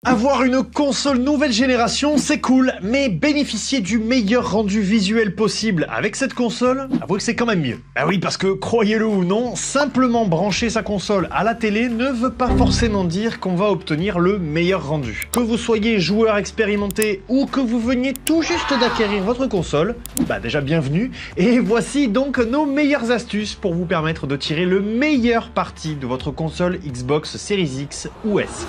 Avoir une console nouvelle génération, c'est cool, mais bénéficier du meilleur rendu visuel possible avec cette console, avouez que c'est quand même mieux. Ah oui, parce que, croyez-le ou non, simplement brancher sa console à la télé ne veut pas forcément dire qu'on va obtenir le meilleur rendu. Que vous soyez joueur expérimenté ou que vous veniez tout juste d'acquérir votre console, bah déjà bienvenue, et voici donc nos meilleures astuces pour vous permettre de tirer le meilleur parti de votre console Xbox Series X ou S.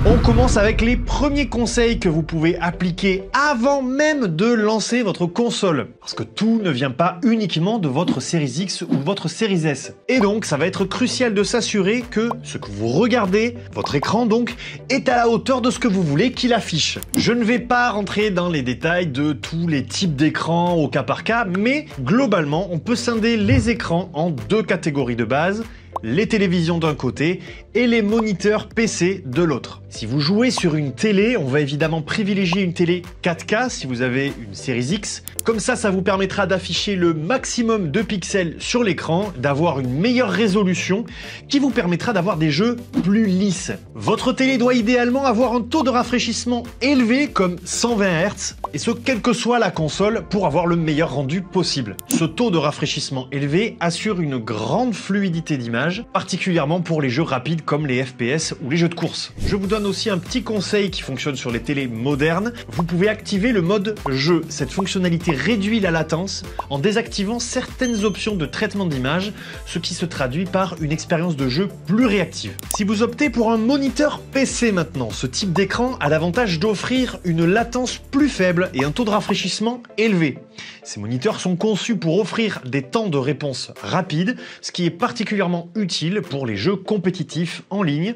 On commence avec les premiers conseils que vous pouvez appliquer avant même de lancer votre console. Parce que tout ne vient pas uniquement de votre Series X ou votre Series S. Et donc, ça va être crucial de s'assurer que ce que vous regardez, votre écran donc, est à la hauteur de ce que vous voulez qu'il affiche. Je ne vais pas rentrer dans les détails de tous les types d'écrans au cas par cas, mais globalement, on peut scinder les écrans en deux catégories de base. Les télévisions d'un côté et les moniteurs PC de l'autre. Si vous jouez sur une télé, on va évidemment privilégier une télé 4K si vous avez une Series X. Comme ça vous permettra d'afficher le maximum de pixels sur l'écran, d'avoir une meilleure résolution qui vous permettra d'avoir des jeux plus lisses. Votre télé doit idéalement avoir un taux de rafraîchissement élevé comme 120 Hz et ce quelle que soit la console pour avoir le meilleur rendu possible. Ce taux de rafraîchissement élevé assure une grande fluidité d'image, particulièrement pour les jeux rapides comme les FPS ou les jeux de course. Je vous donne aussi un petit conseil qui fonctionne sur les télés modernes. Vous pouvez activer le mode jeu. Cette fonctionnalité réduit la latence en désactivant certaines options de traitement d'image, ce qui se traduit par une expérience de jeu plus réactive. Si vous optez pour un moniteur PC maintenant, ce type d'écran a l'avantage d'offrir une latence plus faible et un taux de rafraîchissement élevé. Ces moniteurs sont conçus pour offrir des temps de réponse rapides, ce qui est particulièrement utile pour les jeux compétitifs en ligne,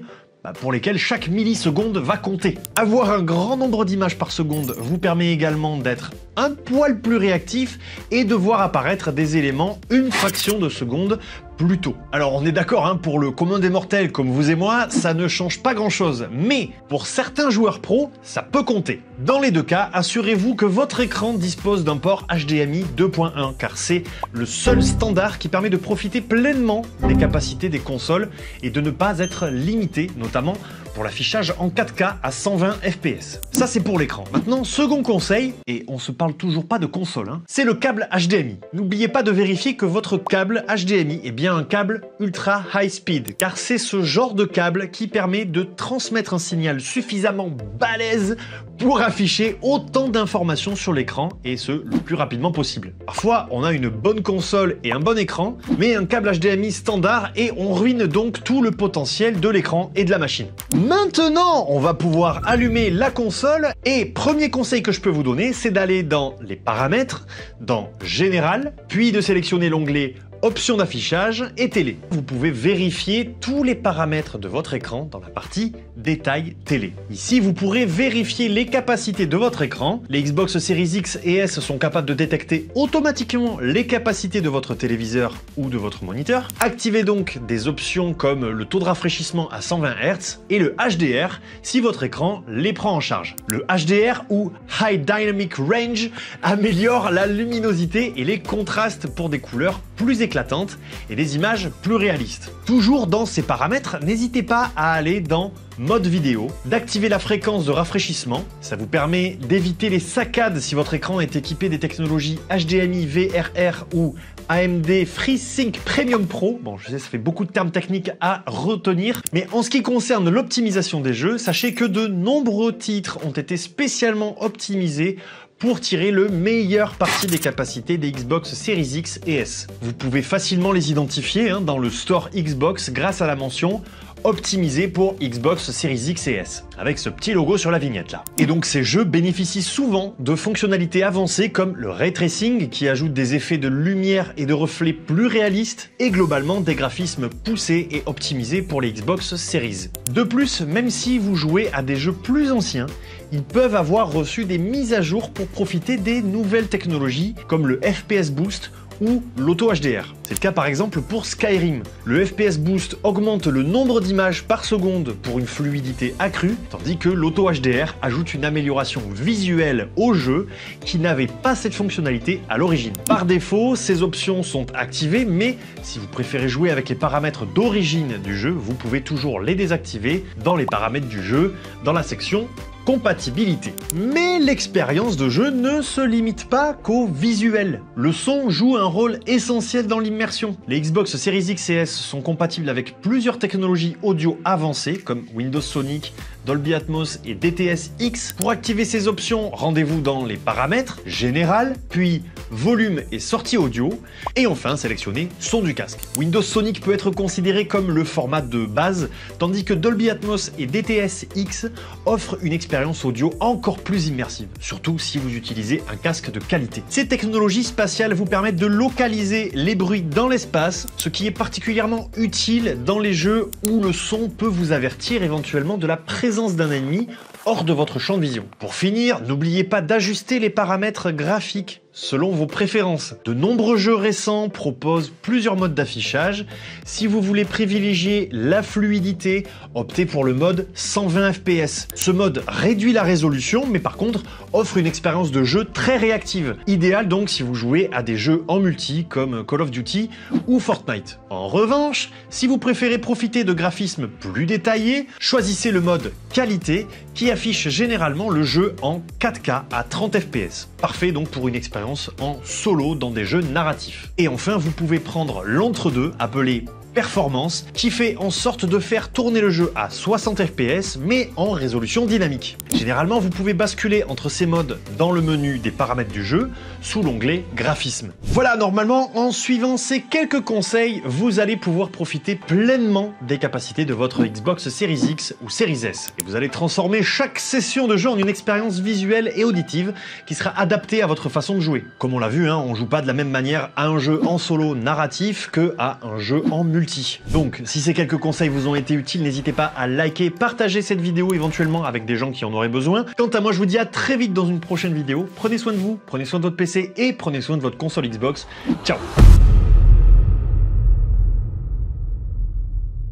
pour lesquels chaque milliseconde va compter. Avoir un grand nombre d'images par seconde vous permet également d'être un poil plus réactif et de voir apparaître des éléments une fraction de seconde plus tôt. Alors on est d'accord, pour le commun des mortels comme vous et moi, ça ne change pas grand chose, mais pour certains joueurs pros, ça peut compter. Dans les deux cas, assurez-vous que votre écran dispose d'un port HDMI 2.1, car c'est le seul standard qui permet de profiter pleinement des capacités des consoles et de ne pas être limité, notamment pour l'affichage en 4K à 120 fps. Ça c'est pour l'écran. Maintenant, second conseil, et on se parle toujours pas de console, c'est le câble HDMI. N'oubliez pas de vérifier que votre câble HDMI est bien un câble ultra high speed, car c'est ce genre de câble qui permet de transmettre un signal suffisamment balèze pour afficher autant d'informations sur l'écran, et ce, le plus rapidement possible. Parfois, on a une bonne console et un bon écran, mais un câble HDMI standard, et on ruine donc tout le potentiel de l'écran et de la machine. Maintenant, on va pouvoir allumer la console, et premier conseil que je peux vous donner, c'est d'aller dans les paramètres, dans Général, puis de sélectionner l'onglet Options d'affichage et télé. Vous pouvez vérifier tous les paramètres de votre écran dans la partie Détail télé. Ici, vous pourrez vérifier les capacités de votre écran. Les Xbox Series X et S sont capables de détecter automatiquement les capacités de votre téléviseur ou de votre moniteur. Activez donc des options comme le taux de rafraîchissement à 120 Hz et le HDR si votre écran les prend en charge. Le HDR ou High Dynamic Range améliore la luminosité et les contrastes pour des couleurs plus éclatantes et des images plus réalistes. Toujours dans ces paramètres, n'hésitez pas à aller dans mode vidéo, d'activer la fréquence de rafraîchissement. Ça vous permet d'éviter les saccades si votre écran est équipé des technologies HDMI, VRR ou AMD FreeSync Premium Pro. Bon, je sais, ça fait beaucoup de termes techniques à retenir, mais en ce qui concerne l'optimisation des jeux, sachez que de nombreux titres ont été spécialement optimisés pour tirer le meilleur parti des capacités des Xbox Series X et S. Vous pouvez facilement les identifier dans le store Xbox grâce à la mention optimisé pour Xbox Series X et S, avec ce petit logo sur la vignette là. Et donc ces jeux bénéficient souvent de fonctionnalités avancées comme le ray tracing qui ajoute des effets de lumière et de reflets plus réalistes et globalement des graphismes poussés et optimisés pour les Xbox Series. De plus, même si vous jouez à des jeux plus anciens, ils peuvent avoir reçu des mises à jour pour profiter des nouvelles technologies comme le FPS Boost ou l'auto HDR. C'est le cas par exemple pour Skyrim. Le FPS Boost augmente le nombre d'images par seconde pour une fluidité accrue, tandis que l'auto HDR ajoute une amélioration visuelle au jeu qui n'avait pas cette fonctionnalité à l'origine. Par défaut, ces options sont activées, mais si vous préférez jouer avec les paramètres d'origine du jeu, vous pouvez toujours les désactiver dans les paramètres du jeu, dans la section compatibilité. Mais l'expérience de jeu ne se limite pas qu'au visuel. Le son joue un rôle essentiel dans l'immersion. Les Xbox Series X et S sont compatibles avec plusieurs technologies audio avancées comme Windows Sonic, Dolby Atmos et DTS-X. Pour activer ces options, rendez-vous dans les paramètres, général, puis volume et sortie audio, et enfin sélectionnez son du casque. Windows Sonic peut être considéré comme le format de base, tandis que Dolby Atmos et DTS-X offrent une expérience audio encore plus immersive, surtout si vous utilisez un casque de qualité. Ces technologies spatiales vous permettent de localiser les bruits dans l'espace, ce qui est particulièrement utile dans les jeux où le son peut vous avertir éventuellement de la présence d'un ennemi hors de votre champ de vision. Pour finir, n'oubliez pas d'ajuster les paramètres graphiques selon vos préférences. De nombreux jeux récents proposent plusieurs modes d'affichage. Si vous voulez privilégier la fluidité, optez pour le mode 120 fps. Ce mode réduit la résolution, mais par contre offre une expérience de jeu très réactive. Idéal donc si vous jouez à des jeux en multi comme Call of Duty ou Fortnite. En revanche, si vous préférez profiter de graphismes plus détaillés, choisissez le mode qualité qui affiche généralement le jeu en 4K à 30 fps. Parfait donc pour une expérience en solo dans des jeux narratifs. Et enfin, vous pouvez prendre l'entre-deux appelé performance qui fait en sorte de faire tourner le jeu à 60 fps mais en résolution dynamique. Généralement, vous pouvez basculer entre ces modes dans le menu des paramètres du jeu sous l'onglet graphisme. Voilà, normalement, en suivant ces quelques conseils, vous allez pouvoir profiter pleinement des capacités de votre Xbox Series X ou Series S. Et vous allez transformer chaque session de jeu en une expérience visuelle et auditive qui sera adaptée à votre façon de jouer. Comme on l'a vu, on joue pas de la même manière à un jeu en solo narratif que à un jeu en multi. Donc, si ces quelques conseils vous ont été utiles, n'hésitez pas à liker, partager cette vidéo éventuellement avec des gens qui en auraient besoin. Quant à moi, je vous dis à très vite dans une prochaine vidéo. Prenez soin de vous, prenez soin de votre PC et prenez soin de votre console Xbox. Ciao!